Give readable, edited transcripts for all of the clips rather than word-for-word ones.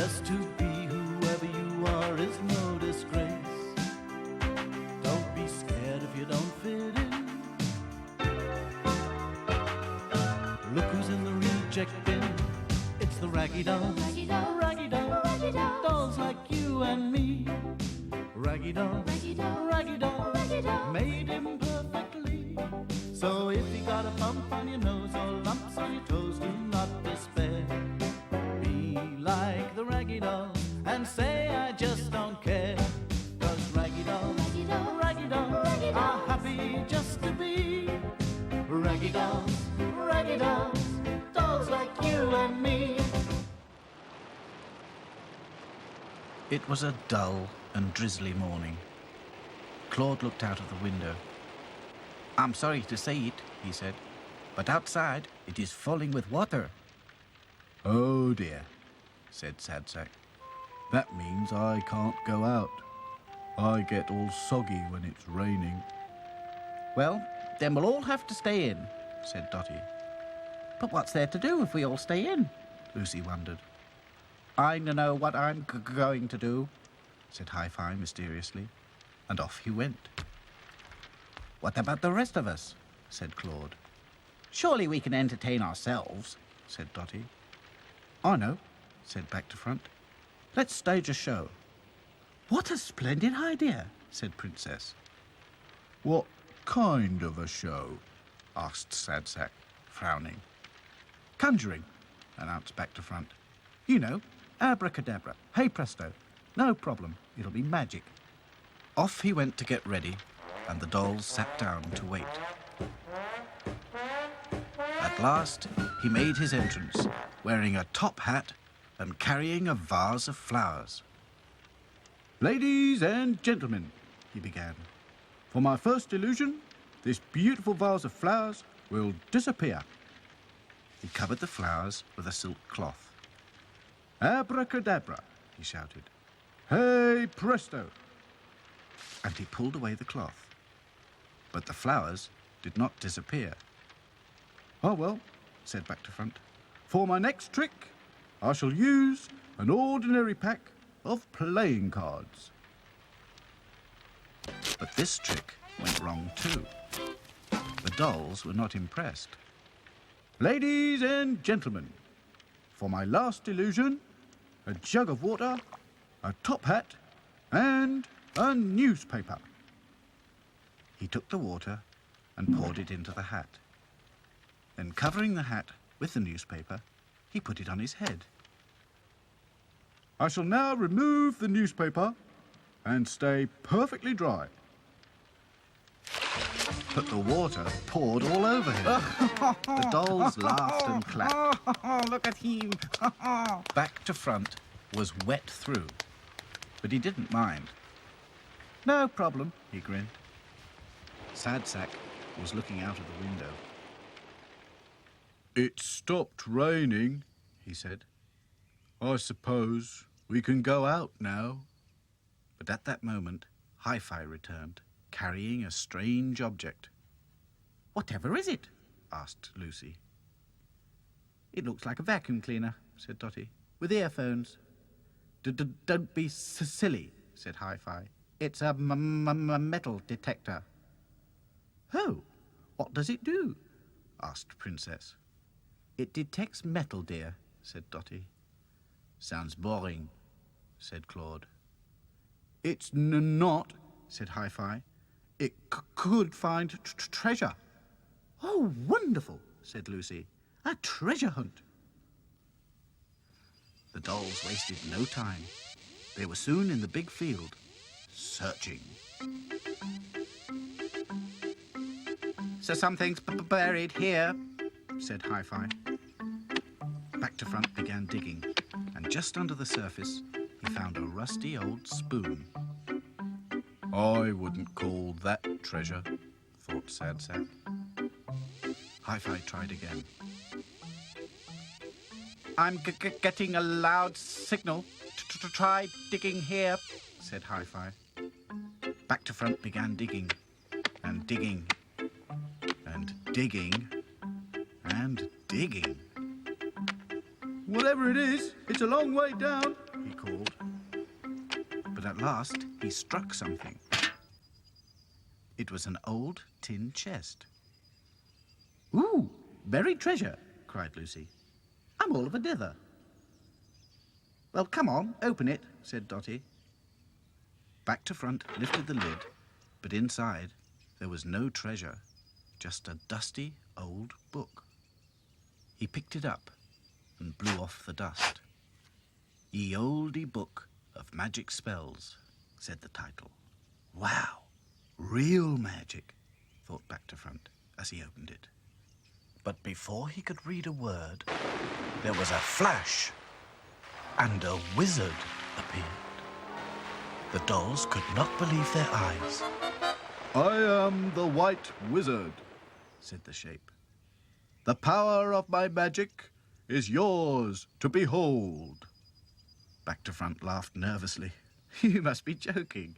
Just to be whoever you are is no disgrace. Don't be scared if you don't fit in. Look who's in the reject bin. It's the Raggy Dolls. Raggy Dolls. Raggy Dolls. Raggy Dolls. Dolls like you and me. Raggy Dolls. Raggy Dolls. Raggy Dolls. Raggy Dolls. Made him perfectly. So if you got a bump on your nose or lumps on your toes, do not despair. Be like the Raggy Dolls and say I just don't care. 'Cause Raggy Dolls, Raggy Dolls. Raggy Dolls Raggy Dolls. are happy just to be Raggy Dolls, Raggy Dolls, dolls like you and me. It was a dull and drizzly morning. Claude looked out of the window. "I'm sorry to say it," he said, "but outside it is falling with water." "Oh dear," said Sadsack. "That means I can't go out. I get all soggy when it's raining." "Well, then we'll all have to stay in," said Dotty. "But what's there to do if we all stay in?" Lucy wondered. "I know what I'm going to do," said Hi-Fi mysteriously, and off he went. "What about the rest of us?" said Claude. "Surely we can entertain ourselves," said Dotty. "I know," said Back to Front. "Let's stage a show." "What a splendid idea," said Princess. "What kind of a show?" asked Sadsack, frowning. "Conjuring," announced Back to Front. "You know, abracadabra, hey presto, no problem, it'll be magic." Off he went to get ready, and the dolls sat down to wait. At last, he made his entrance, wearing a top hat and carrying a vase of flowers. "Ladies and gentlemen," he began, "for my first illusion, this beautiful vase of flowers will disappear." He covered the flowers with a silk cloth. "Abracadabra," he shouted. "Hey presto!" And he pulled away the cloth. But the flowers did not disappear. "Oh well," said Back to Front, "for my next trick, I shall use an ordinary pack of playing cards." But this trick went wrong too. The dolls were not impressed. "Ladies and gentlemen, for my last illusion, a jug of water, a top hat, and a newspaper." He took the water and poured it into the hat. Then, covering the hat with the newspaper, he put it on his head. "I shall now remove the newspaper and stay perfectly dry." But the water poured all over him. The dolls laughed and clapped. Look at him. Back to Front was wet through, but he didn't mind. "No problem," he grinned. Sadsack was looking out of the window. "It's stopped raining," he said. "I suppose we can go out now." But at that moment, Hi-Fi returned, carrying a strange object. "Whatever is it?" asked Lucy. "It looks like a vacuum cleaner," said Dotty, "with earphones." Don't be silly," said Hi-Fi. "It's a metal detector." "Oh, what does it do?" asked Princess. "It detects metal, dear," said Dotty. "Sounds boring," said Claude. "It's not," said Hi-Fi. "It could find treasure." "Oh, wonderful," said Lucy. "A treasure hunt." The dolls wasted no time. They were soon in the big field, searching. "So something's buried here," said Hi-Fi. Back to Front began digging, and just under the surface, he found a rusty old spoon. "I wouldn't call that treasure," thought Sadsack. Hi-Fi tried again. "I'm getting a loud signal. Try digging here," said Hi-Fi. Back to Front began digging, and digging, and digging, and digging. Whatever it is, it's a long way down, he called. But at last he struck something. It was an old tin chest. "Ooh, buried treasure," cried Lucy. "I'm all of a dither." "Well, come on, open it," said Dotty. Back to Front lifted the lid, but inside there was no treasure, just a dusty old book. He picked it up and blew off the dust. "Ye Olde Book of Magic Spells," said the title. "Wow, real magic," thought Back to Front as he opened it. But before he could read a word, there was a flash, and a wizard appeared. The dolls could not believe their eyes. "I am the White Wizard," said the shape. "The power of my magic is yours to behold." Back to Front laughed nervously. "You must be joking."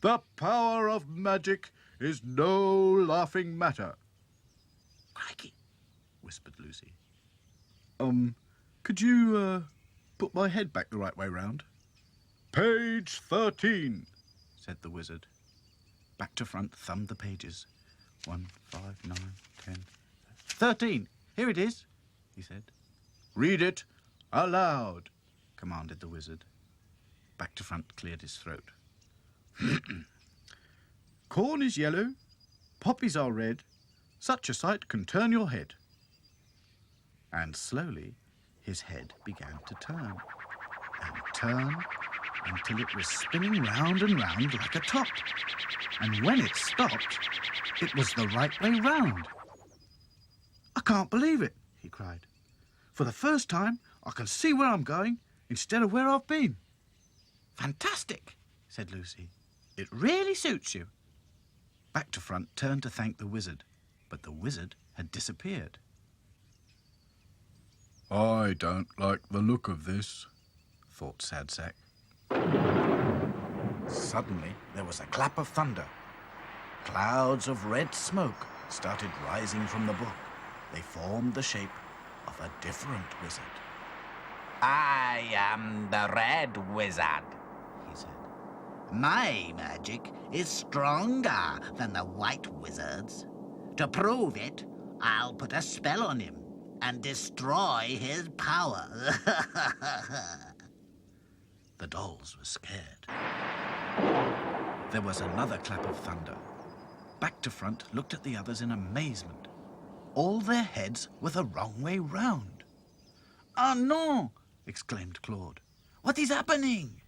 "The power of magic is no laughing matter." "Crikey," whispered Lucy. Could you put my head back the right way round?" "Page 13, said the wizard. Back to Front thumbed the pages. 1, 5, 9, 10, 13. Here it is, he said. "Read it aloud," commanded the wizard. Back to Front cleared his throat. "Corn is yellow, poppies are red, such a sight can turn your head." And slowly his head began to turn and turn until it was spinning round and round like a top. And when it stopped, it was the right way round. "I can't believe it," he cried. "For the first time, I can see where I'm going instead of where I've been." "Fantastic," said Lucy. "It really suits you." Back to Front turned to thank the wizard, but the wizard had disappeared. "I don't like the look of this," thought Sad Sack. Suddenly there was a clap of thunder. Clouds of red smoke started rising from the book. They formed the shape of a different wizard. "I am the Red Wizard," he said. "My magic is stronger than the White Wizard's. To prove it, I'll put a spell on him and destroy his power." The dolls were scared. There was another clap of thunder. Back to Front looked at the others in amazement. All their heads were the wrong way round. "Ah, no!" exclaimed Claude. "What is happening?"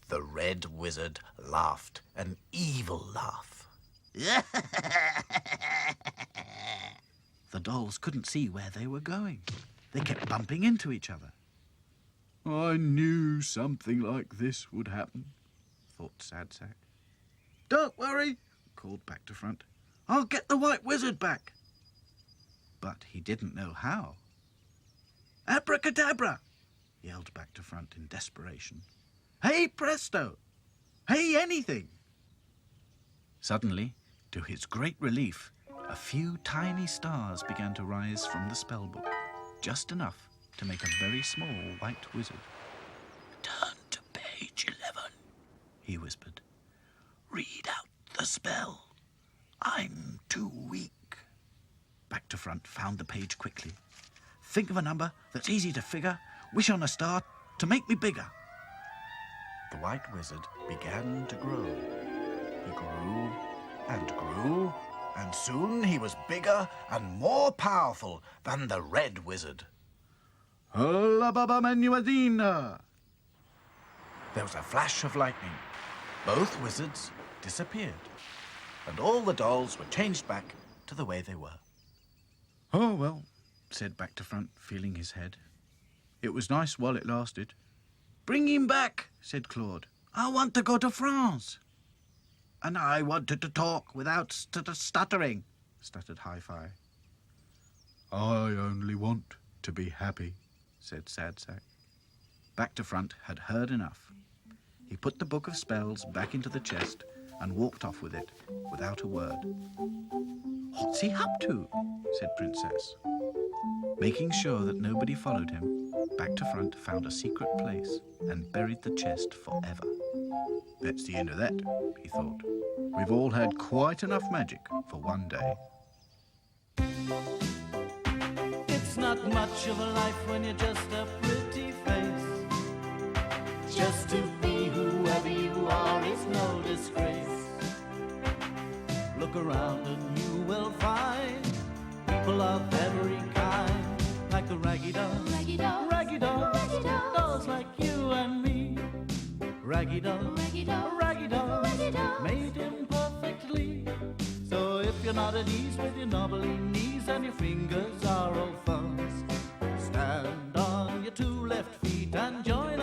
The Red Wizard laughed an evil laugh. The dolls couldn't see where they were going. They kept bumping into each other. "I knew something like this would happen," thought Sad Sack. "Don't worry," called Back to Front. "I'll get the White Wizard back." But he didn't know how. "Abracadabra!" yelled Back to Front in desperation. "Hey presto! Hey anything!" Suddenly, to his great relief, a few tiny stars began to rise from the spellbook, just enough to make a very small white wizard. "Turn to page 11, he whispered. "Read out the spell. I'm too weak." Back to Front found the page quickly. "Think of a number that's easy to figure. Wish on a star to make me bigger." The White Wizard began to grow. He grew and grew, and soon he was bigger and more powerful than the Red Wizard. "Hulla-bubba menuadina!" There was a flash of lightning. Both wizards disappeared, and all the dolls were changed back to the way they were. "Oh, well," said Back to Front, feeling his head. "It was nice while it lasted." "Bring him back," said Claude. "I want to go to France." "And I wanted to talk without stuttering," stuttered Hi-Fi. "I only want to be happy," said Sad Sack. Back to Front had heard enough. He put the book of spells back into the chest and walked off with it without a word. "What's he up to?" said Princess. Making sure that nobody followed him, back to front found a secret place and buried the chest forever. That's the end of that, he thought. We've all had quite enough magic for one day. It's not much of a life when you're just a pretty face. Just to be whoever you are is no disgrace. Look around and you will find people of every kind, like the raggy dolls, Raggy dolls, raggy dolls, raggy dolls, dolls like you and me. Raggy dolls, raggy dolls, raggy dolls, raggy dolls, made imperfectly. So if you're not at ease with your knobbly knees and your fingers are all thumbs, stand on your two left feet and join